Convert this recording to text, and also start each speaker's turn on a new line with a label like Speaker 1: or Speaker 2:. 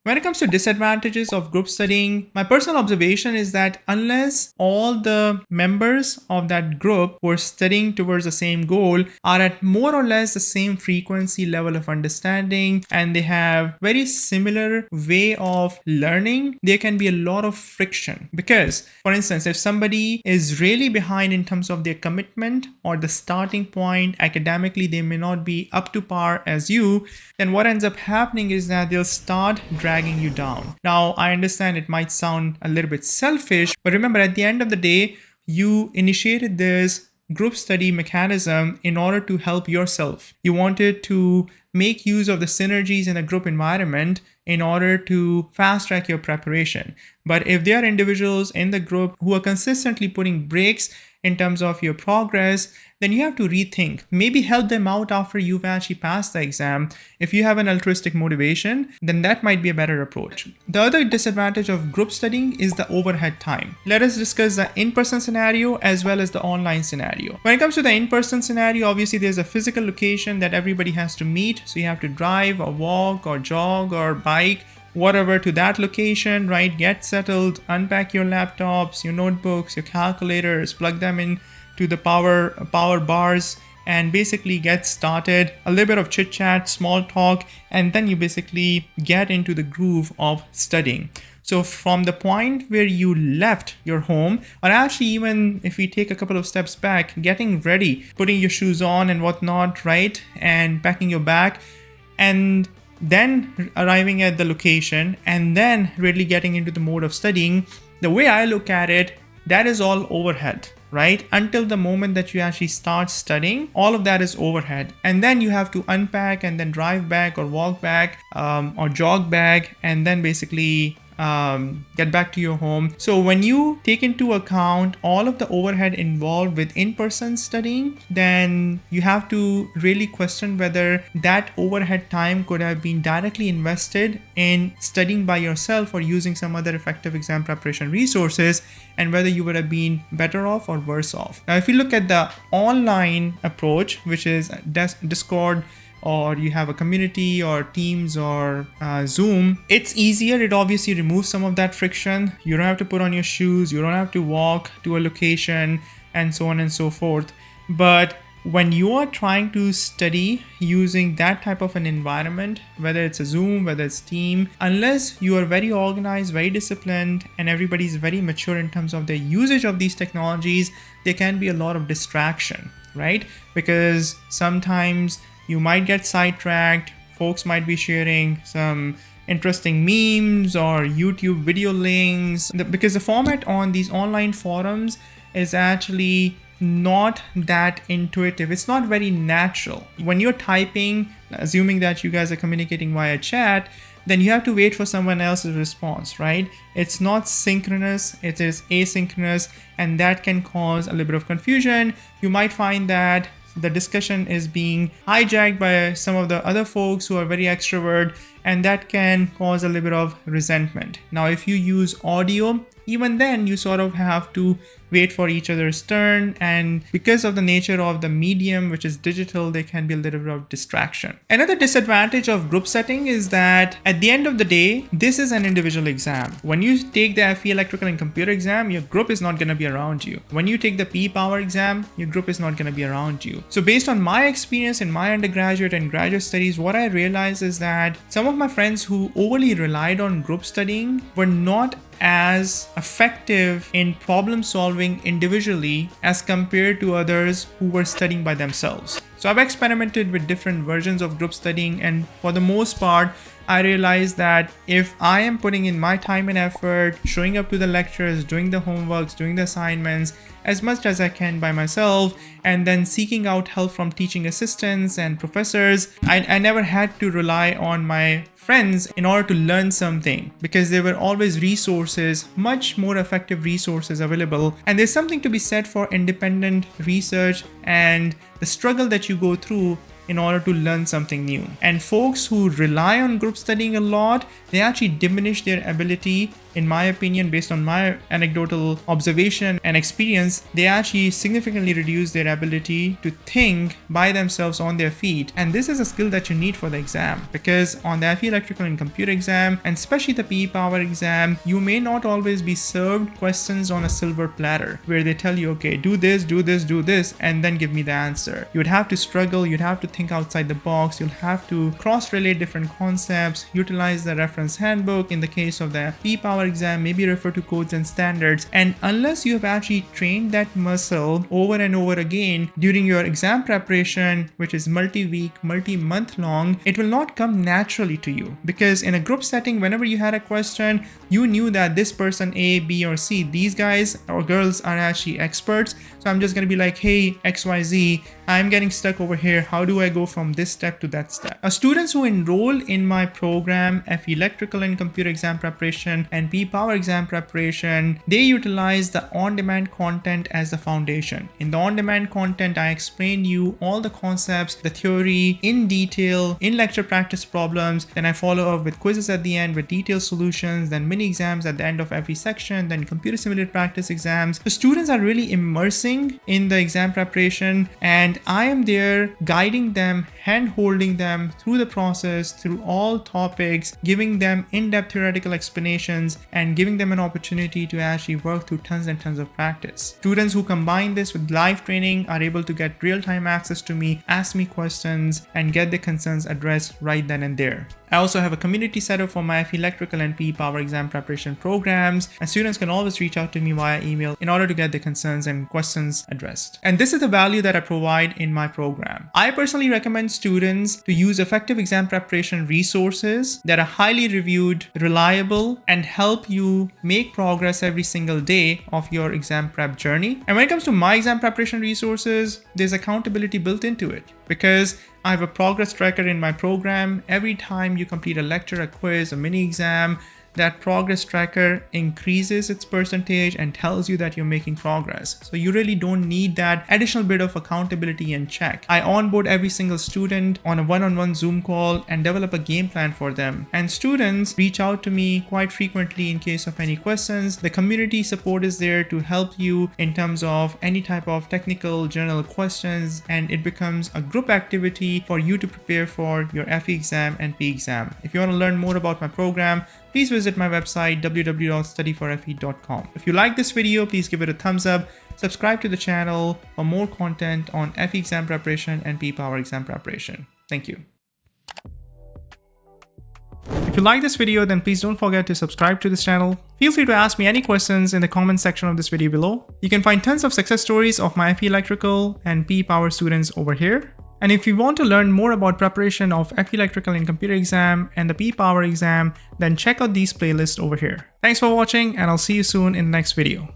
Speaker 1: When it comes to disadvantages of group studying, my personal observation is that unless all the members of that group who are studying towards the same goal are at more or less the same frequency level of understanding and they have very similar way of learning, there can be a lot of friction. Because, for instance, if somebody is really behind in terms of their commitment or the starting point academically, they may not be up to par as you, then what ends up happening is that they'll start dragging you down. Now, I understand it might sound a little bit selfish, but remember, at the end of the day, you initiated this group study mechanism in order to help yourself. You wanted to make use of the synergies in a group environment in order to fast track your preparation. But if there are individuals in the group who are consistently putting breaks in terms of your progress, then you have to rethink. Maybe help them out after you've actually passed the exam. If you have an altruistic motivation, then that might be a better approach. The other disadvantage of group studying is the overhead time. Let us discuss the in-person scenario as well as the online scenario. When it comes to the in-person scenario, obviously there's a physical location that everybody has to meet. So you have to drive or walk or jog or bike, whatever, to that location, right? Get settled, unpack your laptops, your notebooks, your calculators, plug them in to the power bars, and basically get started. A little bit of chit chat, small talk, and then you basically get into the groove of studying. So from the point where you left your home, or actually even if we take a couple of steps back, getting ready, putting your shoes on and whatnot, right? And packing your bag, and then arriving at the location, and then really getting into the mode of studying. The way I look at it, that is all overhead, right? Until the moment that you actually start studying, all of that is overhead. And then you have to unpack and then drive back or walk back or jog back, and then basically get back to your home. So when you take into account all of the overhead involved with in-person studying, then you have to really question whether that overhead time could have been directly invested in studying by yourself or using some other effective exam preparation resources, and whether you would have been better off or worse off. Now, if you look at the online approach, which is Discord, or you have a community or Teams or Zoom, it's easier. It obviously removes some of that friction. You don't have to put on your shoes, you don't have to walk to a location, and so on and so forth. But when you are trying to study using that type of an environment, whether it's a Zoom, whether it's Team, unless you are very organized, very disciplined, and everybody's very mature in terms of their usage of these technologies, there can be a lot of distraction, right? Because sometimes you might get sidetracked. Folks might be sharing some interesting memes or YouTube video links, because the format on these online forums is actually not that intuitive. It's not very natural. When you're typing, assuming that you guys are communicating via chat, then you have to wait for someone else's response, right? It's not synchronous, it is asynchronous, and that can cause a little bit of confusion. You might find that the discussion is being hijacked by some of the other folks who are very extrovert, and that can cause a little bit of resentment. Now, if you use audio, even then you sort of have to wait for each other's turn, and because of the nature of the medium, which is digital, there can be a little bit of distraction. Another disadvantage of group setting is that at the end of the day, this is an individual exam. When you take the FE electrical and computer exam, your group is not going to be around you. When you take the PE power exam, your group is not going to be around you. So based on my experience in my undergraduate and graduate studies, what I realized is that some of my friends who overly relied on group studying were not as effective in problem solving individually as compared to others who were studying by themselves. So I've experimented with different versions of group studying, and for the most part, I realized that if I am putting in my time and effort, showing up to the lectures, doing the homeworks, doing the assignments as much as I can by myself, and then seeking out help from teaching assistants and professors, I never had to rely on my friends in order to learn something, because there were always resources, much more effective resources available. And there's something to be said for independent research and the struggle that you go through in order to learn something new. And folks who rely on group studying a lot, they actually diminish their ability in my opinion, based on my anecdotal observation and experience, they actually significantly reduce their ability to think by themselves on their feet. And this is a skill that you need for the exam, because on the FE Electrical and Computer exam, and especially the PE Power exam, you may not always be served questions on a silver platter where they tell you, okay, do this, do this, do this, and then give me the answer. You would have to struggle, you'd have to think outside the box, you'll have to cross-relate different concepts, utilize the reference handbook. In the case of the PE Power exam, maybe refer to codes and standards. And unless you have actually trained that muscle over and over again during your exam preparation, which is multi-week, multi-month long, it will not come naturally to you. Because in a group setting, whenever you had a question, you knew that this person A, B, or C, these guys or girls are actually experts. So I'm just going to be like, hey, XYZ, I'm getting stuck over here. How do I go from this step to that step? Students who enroll in my program, FE Electrical and Computer exam preparation and PE Power exam preparation, they utilize the on-demand content as the foundation. In the on-demand content, I explain you all the concepts, the theory in detail, in lecture practice problems. Then I follow up with quizzes at the end with detailed solutions, then mini exams at the end of every section, then computer simulated practice exams. The students are really immersing in the exam preparation, and I am there guiding them, hand-holding them through the process, through all topics, giving them in-depth theoretical explanations, and giving them an opportunity to actually work through tons and tons of practice. Students who combine this with live training are able to get real-time access to me, ask me questions, and get their concerns addressed right then and there. I also have a community set up for my FE Electrical and PE Power exam preparation programs, and students can always reach out to me via email in order to get their concerns and questions addressed. And this is the value that I provide in my program. I personally recommend students to use effective exam preparation resources that are highly reviewed, reliable, and help you make progress every single day of your exam prep journey. And when it comes to my exam preparation resources, there's accountability built into it, because I have a progress tracker in my program. Every time you complete a lecture, a quiz, a mini exam, that progress tracker increases its percentage and tells you that you're making progress. So you really don't need that additional bit of accountability and check. I onboard every single student on a one-on-one Zoom call and develop a game plan for them. And students reach out to me quite frequently in case of any questions. The community support is there to help you in terms of any type of technical general questions, and it becomes a group activity for you to prepare for your FE exam and PE exam. If you want to learn more about my program, please visit my website www.studyforfe.com. If you like this video, please give it a thumbs up, subscribe to the channel for more content on FE exam preparation and PE Power exam preparation. Thank you. If you like this video, then please don't forget to subscribe to this channel. Feel free to ask me any questions in the comment section of this video below. You can find tons of success stories of my FE Electrical and PE Power students over here. And if you want to learn more about preparation of FE Electrical and Computer exam and the PE Power exam, then check out these playlists over here. Thanks for watching, and I'll see you soon in the next video.